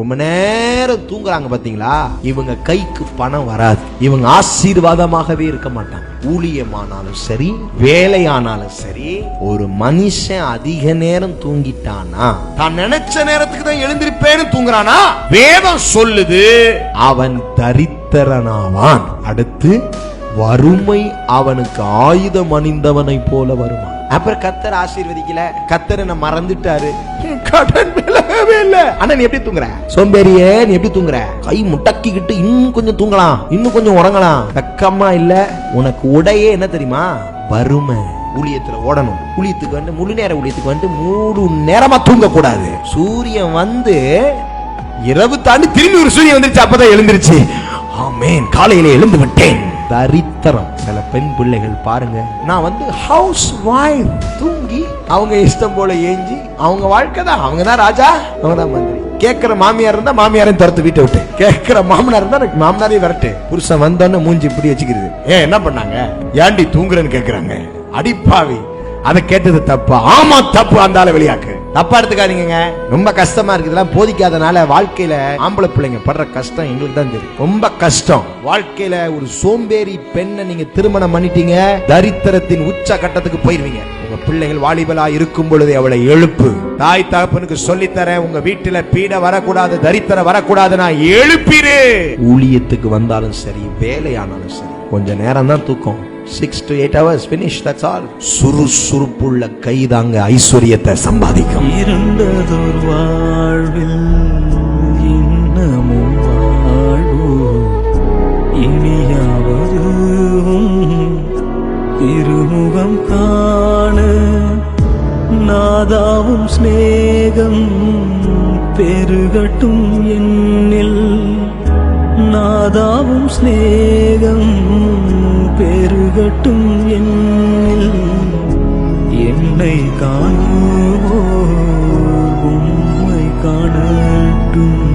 ரொம்ப நேரம் தூங்குறாங்க பாத்தீங்களா, இவங்க கைக்கு பணம் வராது, இவங்க ஆசீர்வாதமாகவே இருக்க மாட்டாங்க. ஊழியமானாலும் சரி, வேலையானாலும் சரி, ஒரு மனுஷன் அதிக நேரம் தூங்கிட்டானா, தான் நினைச்ச நேரத்துக்கு தான் எழுந்திருப்பேன்னு தூங்குறானா, வேதம் சொல்லுது அவன் தரித்திரனாவான். அடுத்து வறுமை அவனுக்கு ஆயுதம் அணிந்தவனை போல வருவான். அப்புறம் கர்த்தர் ஆசீர்வதிக்கல, கர்த்தர் என்ன மறந்துட்டாரு, கடன் விலகவே இல்ல. ஆனா நீ எப்படி தூங்குற? சோம்பேறியே, நீ எப்படி தூங்குற? கை முட்டக்கிக்கிட்டு இன்னும் கொஞ்சம் தூங்கலாம், இன்னும் கொஞ்சம் உறங்கலாம். வெக்கமா இல்ல? உனக்கு உடையே என்ன தெரியுமா? வறுமை. ஊழியத்துல ஓடணும், ஊழியத்துக்கு வந்து முழு நேர ஊழியத்துக்கு வந்து 3 நேரமா தூங்க கூடாது. சூரியன் வந்து இரவு தாண்டி திரும்பி ஒரு சூரியன் வந்துருச்சு, அப்பதான் எழுந்திருச்சு, ஆமென், காலையில எழுந்து விட்டேன். தரித்திரம். சில பெண் பிள்ளைகள் பாருங்க, நான் வந்து ஹவுஸ் வைஃப், தூங்கி அவங்க இஷ்டம் போல ஏஞ்சி அவங்க வாழ்க்கை தான், அவங்க தான் ராஜா, அவங்க தான் மந்திரி. கேட்கிற மாமியார் இருந்தா மாமியாரையும் துரத்து வீட்டை விட்டு, கேட்கிற மாமனார் இருந்தா எனக்கு மாமனாரையும் வரட்டு. புருஷன் வந்தோன்னு மூஞ்சி இப்படி வச்சுக்கிறது. ஏன் என்ன பண்ணாங்க? ஏண்டி தூங்குறேன்னு கேக்குறாங்க. அடிப்பாவி, அதை கேட்டது தப்பா? ஆமா தப்பு. அந்த ஆளை வெளியாக்கு, தப்பா எடுத்துக்காதீங்க. ரொம்ப கஷ்டமா இருக்கு, இதெல்லாம் போதிக்காதனால வாழ்க்கையில ஆம்பளை பிள்ளைங்க படுற கஷ்டம் எங்களுக்கு தான் தெரியும். ரொம்ப கஷ்டம் வாழ்க்கையில. ஒரு சோம்பேறி பெண்ணை நீங்க திருமணம் பண்ணிட்டீங்க, தரித்திரத்தின் உச்ச கட்டத்துக்கு போயிருவீங்க. உங்க பிள்ளைகள் வாலிபலா இருக்கும் பொழுது அவளை எழுப்பு. தாய் தகப்பனுக்கு சொல்லித்தரேன், உங்க வீட்டுல பீட வரக்கூடாது, தரித்திரம் வரக்கூடாது, நான் எழுப்பிரு. ஊழியத்துக்கு வந்தாலும் சரி, வேலையானாலும் சரி, கொஞ்ச நேரம் தான் தூக்கம். 6 to 8 hours finish, that's all. சுறுசுறுப்புள்ள கைதாங்க ஐஸ்வரியத்தை சம்பாதிக்கும். இருண்டதோர் வாழ்வில் இன்னமும் வாழ்வோ, இனியாவது திருமுகம் காண, நாதாவும் ஸ்நேகம் பெருகட்டும் என்னில், நாதாவும் ஸ்நேகம் பெருகட்டும் என்னில், என்னை காணுவோர் உம்மை காணட்டும்.